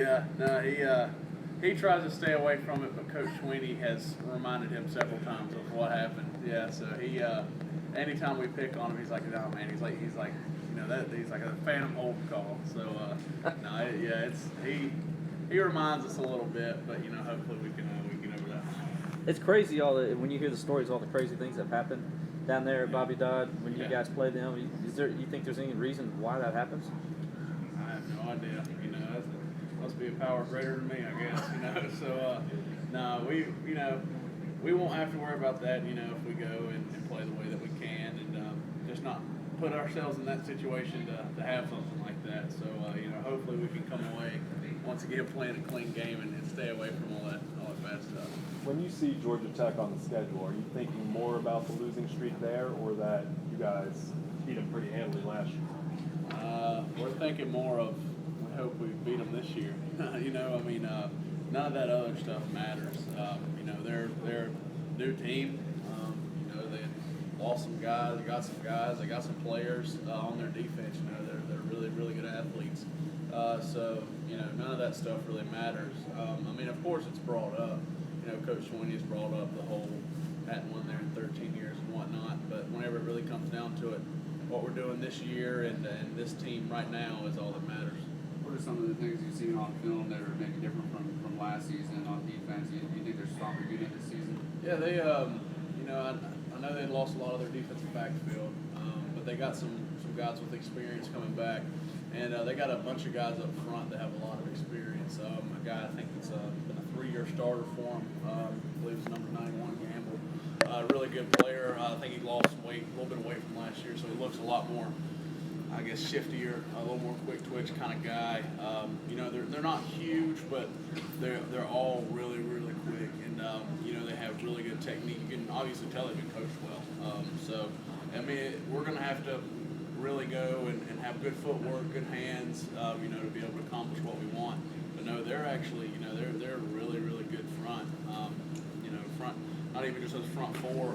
Yeah, no, he tries to stay away from it, but Coach Sweeney has reminded him several times of what happened. Yeah, so he anytime we pick on him, he's like, "No, man," he's like, that he's like a phantom hold call. So no, yeah, it's he reminds us a little bit, but hopefully we can over that. It's crazy when you hear the stories, all the crazy things that happened down there at Bobby Dodd when you guys played them. You think there's any reason why that happens? I have no idea. That must be a power greater than me, I guess. So no, we won't have to worry about that. If we go and play the way that we can, and just not put ourselves in that situation to have something like that. So hopefully we can come away once again playing a clean game and stay away from all that bad stuff. When you see Georgia Tech on the schedule, are you thinking more about the losing streak there, or that you guys beat them pretty handily last year? We're thinking more of, we hope we beat them this year. None of that other stuff matters. They're a new team. They lost some guys. They got some guys. They got some players on their defense. They're really, really good athletes. So none of that stuff really matters. Of course, it's brought up. Coach Sweeney has brought up the whole hadn't won there in 13 years and whatnot. But whenever it really comes down to it, what we're doing this year and this team right now is all that matters. What are some of the things you've seen on film that are maybe different from last season on defense? You think they're stronger unit this season? Yeah, they. I know they lost a lot of their defensive backfield, but they got some guys with experience coming back, and they got a bunch of guys up front that have a lot of experience. A guy I think that's been a 3-year starter for him. I believe it's number 91, Gamble. Really good player. I think he lost weight, a little bit of weight from last year, so he looks a lot more, I guess, shiftier, a little more quick twitch kind of guy. They're not huge, but they're all really, really quick, and they have really good technique. You can obviously tell they've been coached well. We're going to have to really go and have good footwork, good hands, to be able to accomplish what we want. But no, they're actually, they're really, really good front. Front, not even just those front four.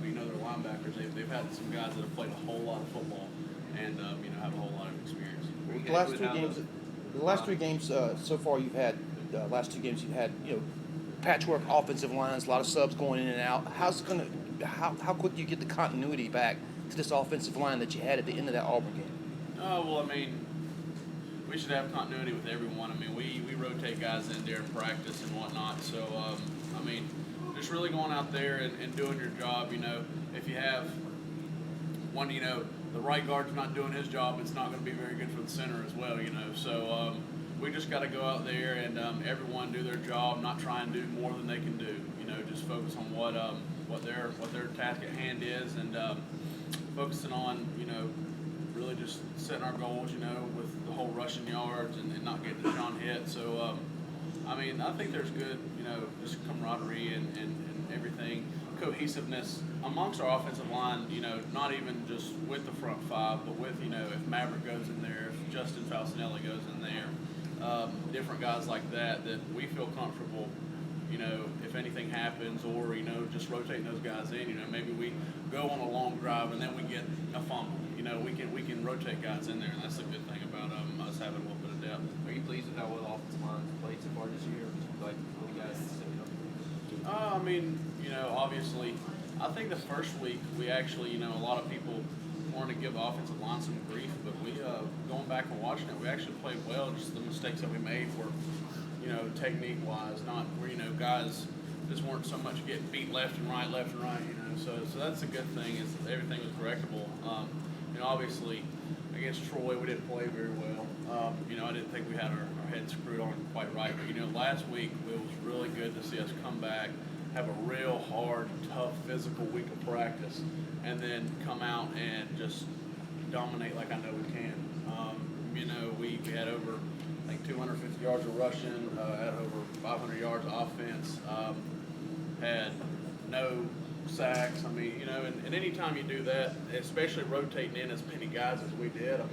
Their linebackers. They've had some guys that have played a whole lot of football and have a whole lot of experience. The last three games so far you've had, last two games you've had, patchwork offensive lines, a lot of subs going in and out. How quick do you get the continuity back to this offensive line that you had at the end of that Auburn game? We should have continuity with everyone. We rotate guys in there in practice and whatnot. So, just really going out there and doing your job. If you have one, the right guard's not doing his job, it's not going to be very good for the center as well. So we just got to go out there and everyone do their job, not try and do more than they can do. Just focus on what their task at hand is, and focusing on really just setting our goals. With the whole rushing yards and not getting the John hit. So I think there's good just camaraderie and everything, cohesiveness amongst our offensive line. Not even just with the front five, but with if Maverick goes in there, if Justin Falcinelli goes in there, different guys like that we feel comfortable. If anything happens, or just rotating those guys in. Maybe we go on a long drive and then we get a fumble. We can rotate guys in there, and that's the good thing about us having a little bit of depth. Are you pleased with how well the offensive line's played so far this year? Like, what do you guys say? Obviously, I think the first week we actually, a lot of people wanted to give the offensive line some grief, but we, going back and watching it, we actually played well. Just the mistakes that we made were, technique-wise, not where, guys just weren't so much getting beat left and right. So that's a good thing, is everything was correctable. Obviously, against Troy, we didn't play very well. I didn't think we had our heads screwed on quite right. But, last week, it was really good to see us come back, have a real hard, tough, physical week of practice, and then come out and just dominate like I know we can. We had over, I think, 250 yards of rushing, had over 500 yards of offense, had no sacks. And any time you do that, especially rotating in as many guys as we did, I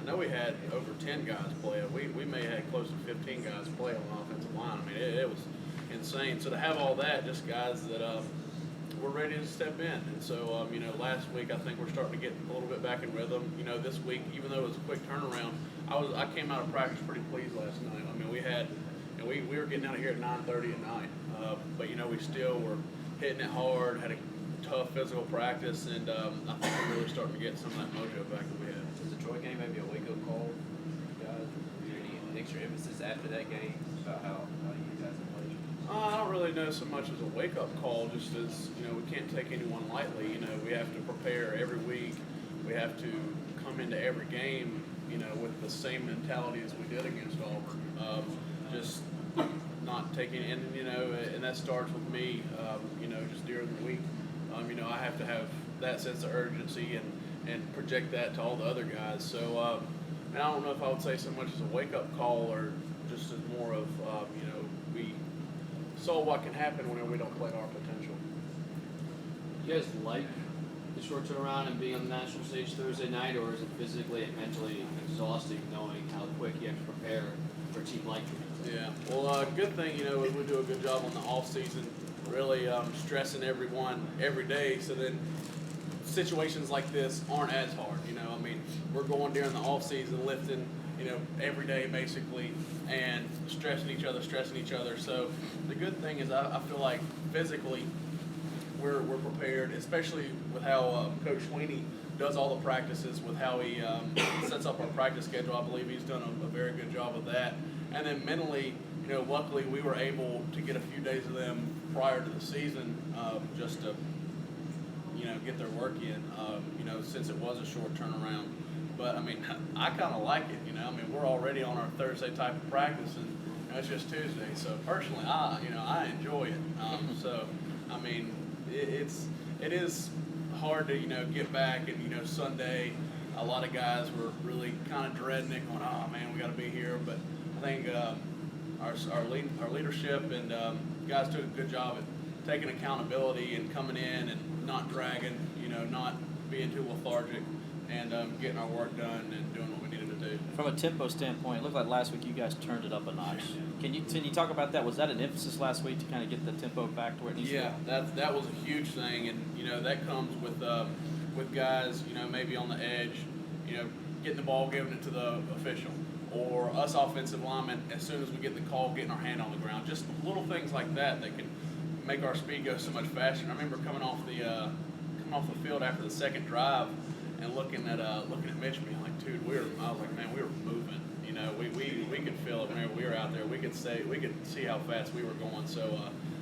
know we had over 10 guys play. We may have had close to 15 guys play on the offensive line. It was insane. So to have all that, just guys that we're ready to step in. And so, you know, last week I think we're starting to get a little bit back in rhythm. You know, this week, even though it was a quick turnaround, I came out of practice pretty pleased last night. I mean, we were getting out of here at 9:30 at night, but you know, we still were hitting it hard, had a tough physical practice, and I think we're really starting to get some of that mojo back that we had. Was the Troy game maybe a wake-up call for you guys? Was there any extra emphasis after that game about how you guys have played? I don't really know so much as a wake-up call, just as, you know, we can't take anyone lightly. You know, we have to prepare every week. We have to come into every game, you know, with the same mentality as we did against Auburn. Just not taking, and you know, and that starts with me, you know, just during the week. You know, I have to have that sense of urgency and project that to all the other guys. So, and I don't know if I would say so much as a wake-up call or just as more of, you know, we saw what can happen whenever we don't play to our potential. You guys like the short turnaround and being on the national stage Thursday night, or is it physically and mentally exhausting knowing how quick you have to prepare for a team like you? Yeah, well, good thing, you know, we do a good job on the off season, really stressing everyone every day, so then situations like this aren't as hard. You know, I mean, we're going during the off season, lifting, you know, every day basically, and stressing each other. So the good thing is I feel like physically we're prepared, especially with how Coach Sweeney does all the practices, with how he sets up our practice schedule. I believe he's done a very good job of that. And then mentally, you know, luckily we were able to get a few days of them prior to the season, just to, you know, get their work in, you know, since it was a short turnaround. But I mean, I kind of like it, you know. I mean, we're already on our Thursday type of practice, and you know, it's just Tuesday. So personally, I enjoy it. So I mean, it is hard to, you know, get back, and you know, Sunday, a lot of guys were really kind of dreading it, going, oh man, we got to be here. But I think our leadership and guys took a good job at taking accountability and coming in and not dragging, you know, not being too lethargic, and getting our work done and doing what we needed to do. From a tempo standpoint, it looked like last week you guys turned it up a notch. Can you talk about that? Was that an emphasis last week to kind of get the tempo back to where it needs Yeah, to be? that was a huge thing, and you know, that comes with guys, you know, maybe on the edge, you know, getting the ball, giving it to the official, or us offensive linemen, as soon as we get the call, getting our hand on the ground. Just little things like that can make our speed go so much faster. And I remember coming off the field after the second drive and looking at Mitch, being like, dude, I was like, man, we were moving. You know, we could feel it whenever we were out there. We could see how fast we were going. So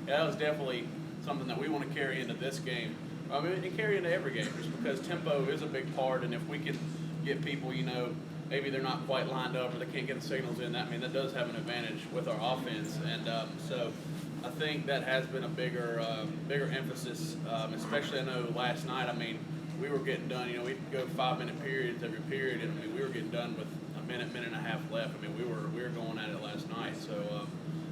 yeah, that was definitely something that we want to carry into this game. I mean, and carry into every game, just because tempo is a big part. And if we can get people, you know, maybe they're not quite lined up or they can't get the signals in, that does have an advantage with our offense. And so I think that has been a bigger emphasis, especially I know last night. I mean, we were getting done. You know, we'd go 5-minute periods every period, and I mean, we were getting done with a minute and a half left. I mean, we were going at it last night. So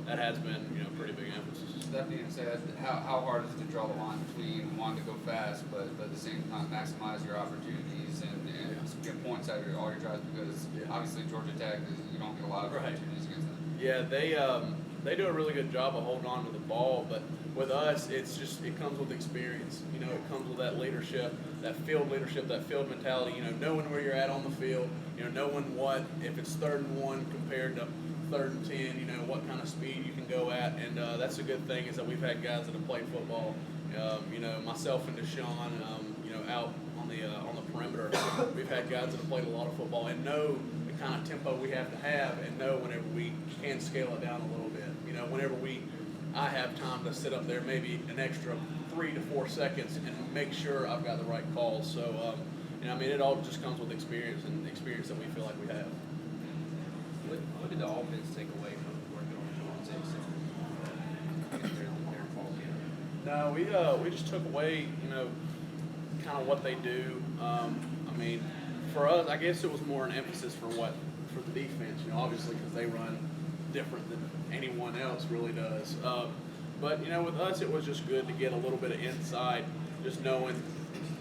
that has been, you know, pretty big emphasis. That being said, how hard is it to draw the line between wanting to go fast, but at the same time maximize your opportunities and get points out of all your drives? Because obviously Georgia Tech, you don't get a lot of opportunities against them. Yeah, they do a really good job of holding on to the ball, but with us, it comes with experience. You know, it comes with that leadership, that field mentality. You know, knowing where you're at on the field. You know, knowing if it's 3rd and 1 compared to 3rd and 10. You know, what kind of speed you can go at, and that's a good thing is that we've had guys that have played football. You know, myself and Deshaun, you know, out on the perimeter, we've had guys that have played a lot of football and know the kind of tempo we have to have, and know whenever we can scale it down a little bit. You know, whenever I have time to sit up there maybe an extra 3 to 4 seconds and make sure I've got the right calls. So, you know, I mean, it all just comes with experience, and experience that we feel like we have. What did the offense take away from working on Jordan Six in their fall camp? No, we just took away, you know, kind of what they do. I mean, for us, I guess it was more an emphasis for the defense. You know, obviously because they run different than anyone else really does. But you know, with us, it was just good to get a little bit of insight, just knowing,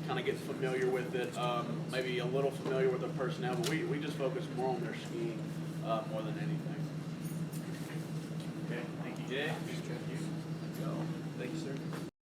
kind of getting familiar with it, maybe a little familiar with their personnel. But we just focused more on their scheme more than anything. Okay, thank you, Jay. Thank you, sir.